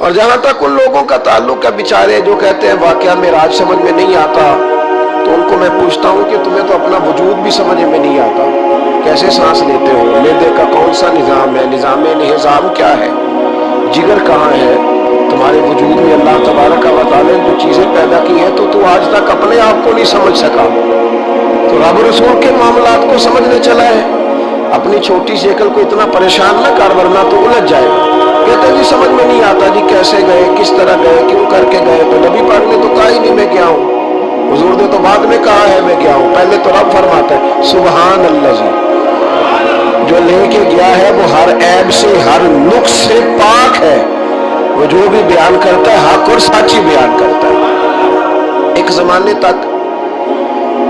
اور جہاں تک ان لوگوں کا تعلق ہے بیچارے جو کہتے ہیں واقعہ معراج سمجھ میں نہیں آتا، تو ان کو میں پوچھتا ہوں کہ تمہیں تو اپنا وجود بھی سمجھ میں نہیں آتا، کیسے سانس لیتے ہو؟ معدے کا کون سا نظام ہے؟ نظام انہضام کیا ہے؟ جگر کہاں ہے؟ تمہارے وجود میں اللہ تبارک و تعالی جو چیزیں پیدا کی ہیں تو آج تک اپنے آپ کو نہیں سمجھ سکا، تو رب رسول کے معاملات کو سمجھنے چلا ہے۔ اپنی چھوٹی سی عقل کو اتنا پریشان نہ کر ورنہ تو الجھ جائے گا۔ کہتے ہیں جی سمجھ میں نہیں آتا جی کیسے گئے، کس طرح گئے، کیوں کر کے گئے؟ تو نبی پاک نے تو کہا ہی نہیں میں گیا ہوں، حضور نے تو بعد میں کہا ہے میں گیا ہوں، پہلے تو رب فرماتا ہے سبحان اللہ جی، جو لے کے گیا ہے وہ ہر عیب سے ہر نقص سے پاک ہے، وہ جو بھی بیان کرتا ہے حق اور سچی بیان کرتا ہے۔ ایک زمانے تک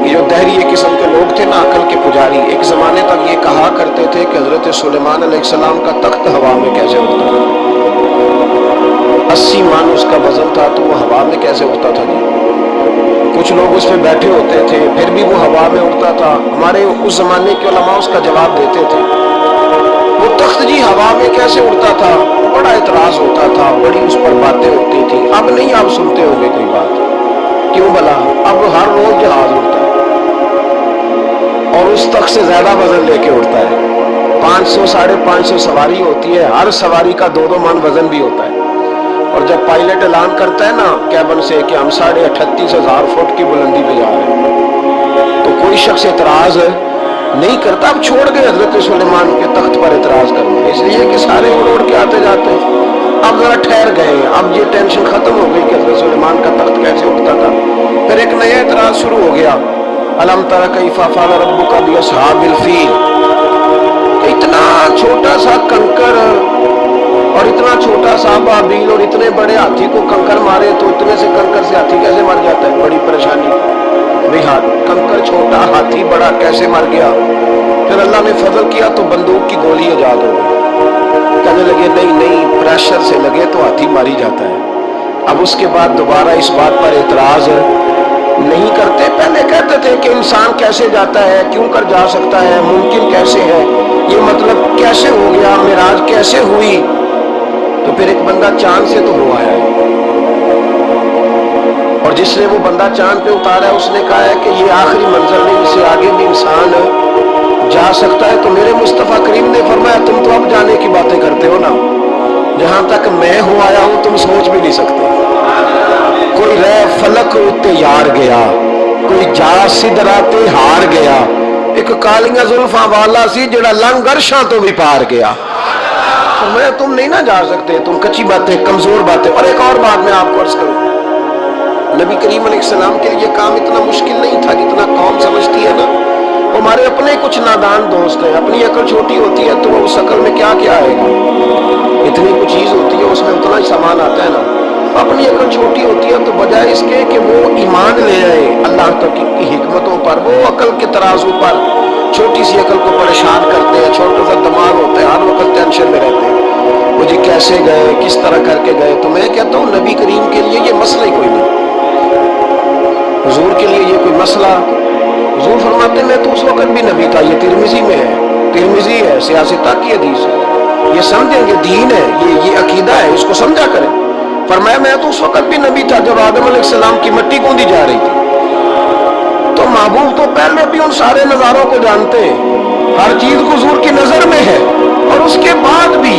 یہ جو دہریے قسم کے لوگ تھے نا، عقل کے پجاری، ایک زمانے تک یہ کہا کرتے تھے کہ حضرت سلیمان علیہ السلام کا تخت ہوا میں کیسے اڑتا تھا، 80 من اس کا وزن تھا تو وہ ہوا میں کیسے اڑتا تھا جی؟ کچھ لوگ اس پہ بیٹھے ہوتے تھے پھر بھی وہ ہوا میں اڑتا تھا۔ ہمارے اس زمانے کے علماء اس کا جواب دیتے تھے وہ تخت جی ہوا میں کیسے اڑتا تھا، بڑا اعتراض ہوتا تھا، بڑی اس پر باتیں ہوتی تھی۔ اب نہیں آپ سنتے ہوں گے کوئی بات، کیوں بلا؟ اب ہر روز جہاز اڑتا ہے اور اس تخت سے زیادہ وزن لے کے اڑتا ہے، 500 550 سواری ہوتی ہے، ہر سواری کا 2 من وزن بھی ہوتا ہے، اور جب پائلٹ اعلان کرتا ہے نا کیبن سے کہ ہم 38,500 فٹ کی بلندی پہ جا رہے ہیں، تو کوئی شخص اعتراض نہیں کرتا۔ اب چھوڑ گئے حضرت سلیمان کے تخت پر اعتراض کرنا، اس لیے کہ سارے اڑ کے آتے جاتے ہیں۔ اب ذرا ٹھہر گئے، اب یہ ٹینشن ختم ہو گئی کہ حضرت سلیمان کا تخت کیسے اڑتا تھا۔ پھر ایک نیا اعتراض شروع ہو گیا، الم تر کیف فعل ربک باصحاب الفیل، اتنا چھوٹا سا کنکر اور اتنا چھوٹا سا بابیل اور اتنے بڑے ہاتھی کو کنکر مارے تو اتنے سے کنکر سے ہاتھی کیسے مر جاتا ہے؟ بڑی پریشانی بھئی، کنکر چھوٹا ہاتھی بڑا کیسے مر گیا؟ پھر اللہ نے فضل کیا تو بندوق کی گولی ایجاد ہو گئی، کہنے لگے نہیں پریشر سے لگے تو ہاتھی ماری جاتا ہے۔ اب اس کے بعد دوبارہ اس بات پر اعتراض نہیں کرتے۔ پہلے کہتے تھے کہ انسان کیسے جاتا ہے، کیوں کر جا سکتا ہے، ممکن کیسے ہے، یہ مطلب کیسے ہو گیا، معراج کیسے ہوئی؟ تو پھر ایک بندہ چاند سے تو ہو آیا ہے، اور جس نے وہ بندہ چاند پہ اتارا ہے اس نے کہا ہے کہ یہ آخری منزل نہیں، اس سے آگے بھی انسان جا سکتا ہے۔ تو میرے مصطفیٰ کریم نے فرمایا تم تو اب جانے کی باتیں کرتے ہو نا، جہاں تک میں ہو آیا ہوں تم سوچ بھی نہیں سکتے۔ کوئی رہ فلک اتے یار گیا، کوئی جا سدراتے ہار گیا، ایک کالیاں زلفاں والا سی جڑا لنگ عرشاں تو بھی پار گیا۔ میں تم نہیں نہ جا سکتے، تم کچی باتیں، کمزور باتیں۔ اور ایک اور بات میں آپ کو عرض کروں، نبی کریم علیہ السلام کے لیے کام اتنا مشکل نہیں تھا جتنا قوم سمجھتی ہے نا۔ ہمارے اپنے کچھ نادان دوست ہیں، اپنی عقل چھوٹی ہوتی ہے تو اس عقل میں کیا کیا آئے گا، اتنی کچھ چیز ہوتی ہے اس میں اتنا ہی سامان آتا ہے نا۔ اپنی عقل چھوٹی ہوتی ہے تو بجائے اس کے کہ وہ ایمان لے آئے اللہ تک کی حکمتوں پر، وہ عقل کے ترازو پر چھوٹی سی عقل کو پریشان کرتے ہیں، چھوٹا سا دماغ ہوتا ہے، ہر وقت ٹینشن میں رہتے ہیں، وہ جی کیسے گئے، کس طرح کر کے گئے۔ تو میں کہتا ہوں نبی کریم کے لیے یہ مسئلہ ہی کوئی نہیں، حضور کے لیے یہ کوئی مسئلہ۔ حضور فرماتے ہیں میں تو اس وقت بھی نبی تھا، یہ ترمذی میں ہے، ترمذی ہے، سیاستہ کی حدیث ہے، یہ سمجھیں گے دین ہے، یہ عقیدہ ہے، اس کو سمجھا کریں۔ فرمایا میں تو اس وقت بھی نبی تھا جب آدم علیہ السلام کی مٹی گوندی جا رہی تھی، تو محبوب تو پہلے بھی ان سارے نظاروں کو جانتے ہیں، ہر چیز حضور کی نظر میں ہے، اور اس کے بعد بھی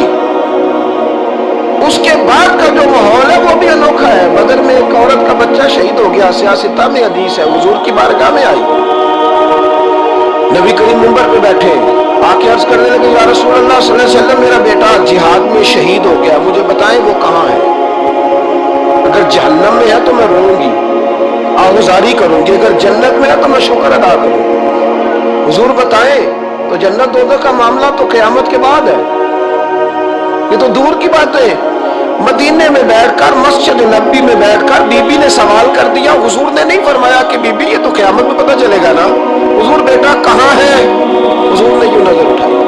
اس کے بعد کا جو ماحول ہے وہ بھی انوکھا ہے۔ بدر میں ایک عورت کا بچہ شہید ہو گیا، سیاستہ میں حدیث ہے، حضور کی بارگاہ میں آئی، نبی کریم منبر پہ بیٹھے آ کے عرض کرنے لگے یا رسول اللہ صلی اللہ علیہ وسلم میرا بیٹا جہاد میں شہید ہو گیا، مجھے بتائیں وہ کہاں ہے، اگر جہنم میں ہے تو میں روں گی، آہوزاری کروں گی، اگر جنت میں ہے تو میں شکر ادا کروں۔ حضور بتائیں، تو جنت دوزخ کا معاملہ تو قیامت کے بعد ہے، یہ تو دور کی بات ہے۔ مدینے میں بیٹھ کر مسجد نبی میں بیٹھ کر بی بی نے سوال کر دیا، حضور نے نہیں فرمایا کہ بی بی یہ تو قیامت میں پتہ چلے گا نا، حضور بیٹا کہاں ہے؟ حضور نے یوں نظر اٹھائی،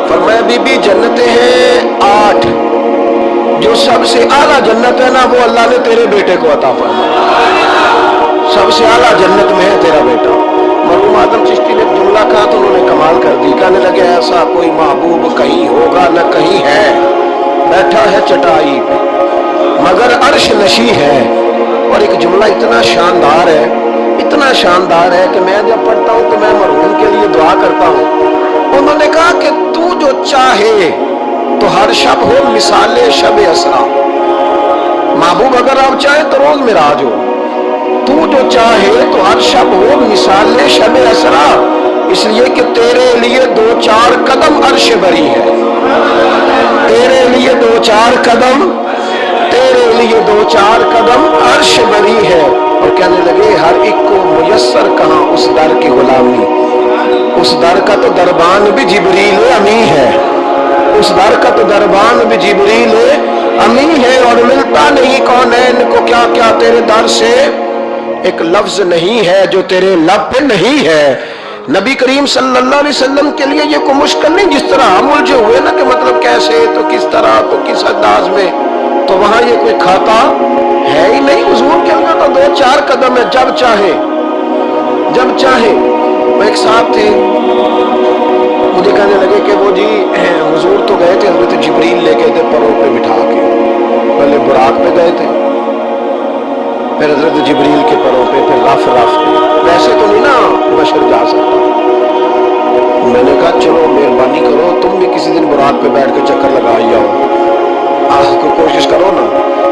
فرمایا بی بی جنتیں ہیں 8، جو سب سے اعلیٰ جنت ہے نا وہ اللہ نے تیرے بیٹے کو عطا فرمایا، سب سے اعلیٰ جنت میں ہے تیرا بیٹا۔ مرحوم آدم چشتی نے جملہ کہا تو انہوں نے کمال کر دی، کہنے لگے ایسا کوئی محبوب کہیں ہوگا نہ کہیں ہے، بیٹھا ہے چٹائی پہ مگر عرش نشی ہے. اور ایک جملہ اتنا شاندار ہے، اتنا شاندار ہے کہ میں جب پڑھتا ہوں تو میں مرحوم کے لیے دعا کرتا ہوں. انہوں نے کہا کہ تو جو چاہے تو ہر شب ہو مثال شب اسرا. محبوب اگر آپ چاہیں تو روز معراج ہو. تو جو چاہے تو ہر شب ہو مثال شب اسرا، اس لیے کہ تیرے لیے 2-4 قدم عرش بری ہے. تیرے لیے 2-4 قدم، تیرے لیے 2-4 قدم عرش بری ہے. اور کہنے لگے ہر ایک کو میسر کہاں اس در کی غلامی. اس در کا تو دربان بھی جبریل امی ہے. اس در کا تو دربان بھی جبریل امی ہے. اور ملتا نہیں کونین کو کیا کیا تیرے در سے، ایک لفظ نہیں ہے جو تیرے لب پہ نہیں ہے. نبی کریم صلی اللہ علیہ وسلم کے لیے یہ کوئی مشکل نہیں. جس طرح ہم الجھے ہوئے نا کہ مطلب کیسے تو کس طرح تو کس انداز میں، تو وہاں یہ کوئی کھاتا ہے ہی نہیں. حضور کے لیے تو 2-4 قدم ہے، جب چاہے جب چاہے. وہ ایک صاحب تھے مجھے کہنے لگے کہ وہ جی حضور تو گئے تھے، حضرت جبریل لے گئے تھے پروں پہ بٹھا کے. پہلے براق پہ گئے تھے، پھر حضرت جبریل کے پروں پہ، پھر رف پہ. ویسے تو نہیں نا بشر جا سکتا. میں نے کہا چلو مہربانی کرو تم بھی کسی دن براق پہ بیٹھ کے چکر لگا ہی آؤ. کو کوشش کرو نا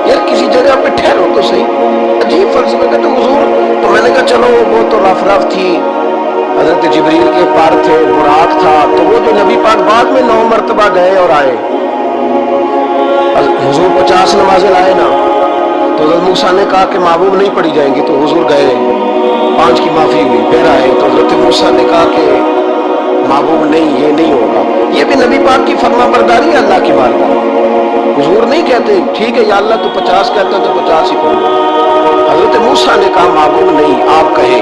یار، کسی جگہ پہ ٹھہرو تو صحیح. عجیب فلسفے کا تو حضور. تو میں نے کہا چلو وہ تو رف تھی، حضرت جبریل کے پر تھے، براق تھا. تو وہ جو نبی پاک بعد میں 9 مرتبہ گئے اور آئے، حضور 50 نمازیں لائے نا. تو حضرت موسیٰ نے کہا کہ محبوب نہیں پڑھی جائیں گی، تو حضور گئے 5 کی معافی ہوئی. پھر آئے تو حضرت موسیٰ نے کہا کہ محبوب نہیں، یہ نہیں ہوگا. یہ بھی نبی پاک کی فرما برداری ہے اللہ کی بارگاہ. حضور نہیں کہتے ٹھیک ہے یا اللہ تو 50 کہتا تو 50 ہی پڑھو. حضرت موسیٰ نے کہا محبوب نہیں، آپ کہے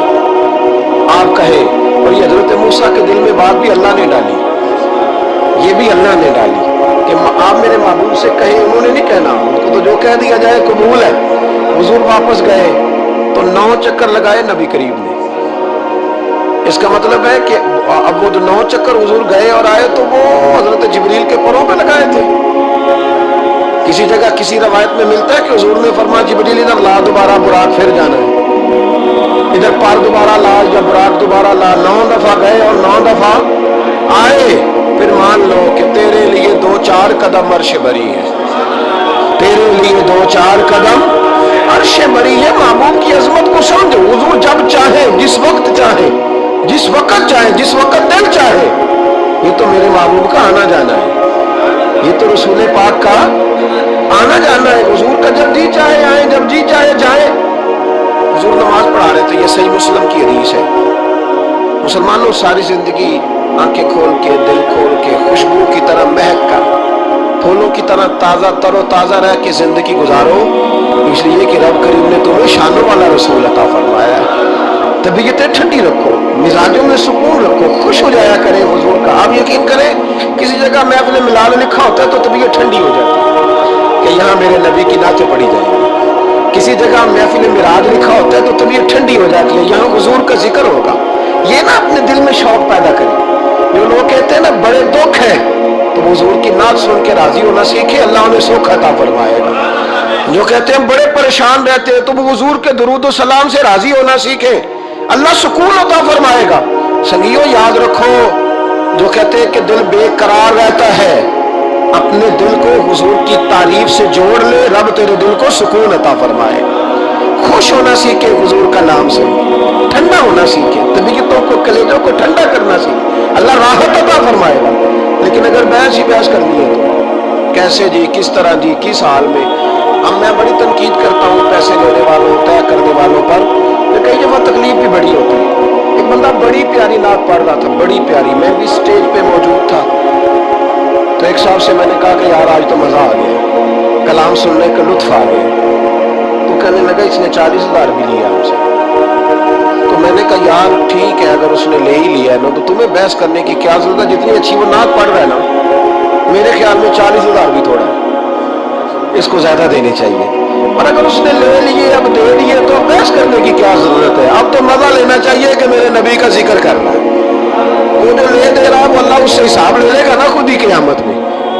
آپ کہے. اور یہ حضرت موسیٰ کے دل میں بات بھی اللہ نے ڈالی، یہ بھی اللہ نے ڈالی کہ آپ میرے محبوب سے کہیں. انہوں نے نہیں کہنا، ان کو تو جو کہہ دیا جائے قبول ہے. حضور واپس گئے تو 9 چکر لگائے نبی کریم نے. اس کا مطلب ہے کہ اب وہ 9 چکر حضور گئے اور آئے تو وہ حضرت جبریل کے پروں پہ لگائے تھے. کسی جگہ کسی روایت میں ملتا ہے کہ حضور نے فرمایا جبریل ادھر لا دوبارہ براق پھر جانا ہے، ادھر پار دوبارہ لا یا براق دوبارہ لا. 9 دفعہ گئے اور 9 دفعہ آئے. پھر مان لو کہ تیرے لیے 2-4 قدم عرش بری ہے. تیرے لیے 2-4 قدم عرش بری ہے. محبوب کی عظمت کو سمجھو. حضور جب چاہے، جس وقت چاہے، جس وقت چاہے، جس وقت دل چاہے. یہ تو میرے محبوب کا آنا جانا ہے، یہ تو رسول پاک کا آنا جانا ہے. حضور کا جب جی چاہے آئے، جب جی چاہے جائے. حضور نماز پڑھا رہے تھے، یہ صحیح مسلم کی حدیث ہے. مسلمانوں ساری زندگی آنکھیں کھول کے، دل کھول کے، خوشبو کی طرح مہک کر، پھولوں کی طرح تازہ تر و تازہ رہ کے زندگی گزارو. اس لیے کہ رب کریم نے تمہیں شانوں والا رسول عطا فرمایا ہے. طبیعتیں ٹھنڈی رکھو، مزاجوں میں سکون رکھو، خوش ہو جایا کریں حضور کا. آپ یقین کریں کسی جگہ محفل ملال لکھا ہوتا ہے تو طبیعت ٹھنڈی ہو جاتی ہے کہ یہاں میرے نبی کی نعتیں پڑھی جائیں. کسی جگہ محفل معراج لکھا ہوتا ہے تو طبیعت ٹھنڈی ہو جاتی ہے، یہاں حضور کا ذکر ہوگا. یہ نا اپنے دل میں شوق پیدا کریں. جو لوگ کہتے ہیں نا بڑے دکھ ہیں، تو حضور کی نعت سن کے راضی ہونا سیکھے، اللہ انہیں سکھ عطا فرمائے گا. جو کہتے ہیں بڑے پریشان رہتے ہیں، تو وہ حضور کے درود و سلام سے راضی ہونا سیکھے، اللہ سکون عطا فرمائے گا. سنگیو یاد رکھو، جو کہتے ہیں کہ دل بے قرار رہتا ہے، اپنے دل کو حضور کی تعریف سے جوڑ لے، رب تیرے دل کو سکون عطا فرمائے. خوش ہونا سیکھے حضور کا نام سے، ٹھنڈا ہونا سیکھے، طبیعتوں کو، کلیجوں کو ٹھنڈا کرنا سیکھے، اللہ راحت عطا فرمائے گا. لیکن اگر بحث ہی بحث کرنی ہے تو کیسے جی، کس طرح جی، کس حال میں. اب میں بڑی تنقید کرتا ہوں پیسے لینے والوں، طے کرنے والوں پر، تو کئی دفعہ تکلیف بھی بڑی ہوتی ہے. ایک بندہ بڑی پیاری نعت پڑھ رہا تھا، بڑی پیاری، میں بھی سٹیج پہ موجود تھا. تو ایک صاحب سے میں نے کہا کہ یار آج تو مزہ آ گیا، کلام سننے کا لطف آ گیا. تو کہنے لگا اس نے 40,000 بھی لیا ہم سے. تو میں نے کہا یار ٹھیک ہے، اگر اس نے لے ہی لیا ہے نا تو تمہیں بحث کرنے کی کیا ضرورت ہے. جتنی اچھی وہ نعت پڑھ رہا ہے نا، میرے خیال میں 40,000 بھی تھوڑا ہے، اس کو زیادہ دینی چاہیے. اور اگر اس نے لے لیے، اب دے دیے، تو بحث کرنے کی کیا ضرورت ہے. اب تو مزہ لینا چاہیے کہ میرے نبی کا ذکر کرنا ہے. وہ جو لے دے رہا ہے وہ اللہ اس سے حساب لے لے گا نا خود ہی قیامت میں.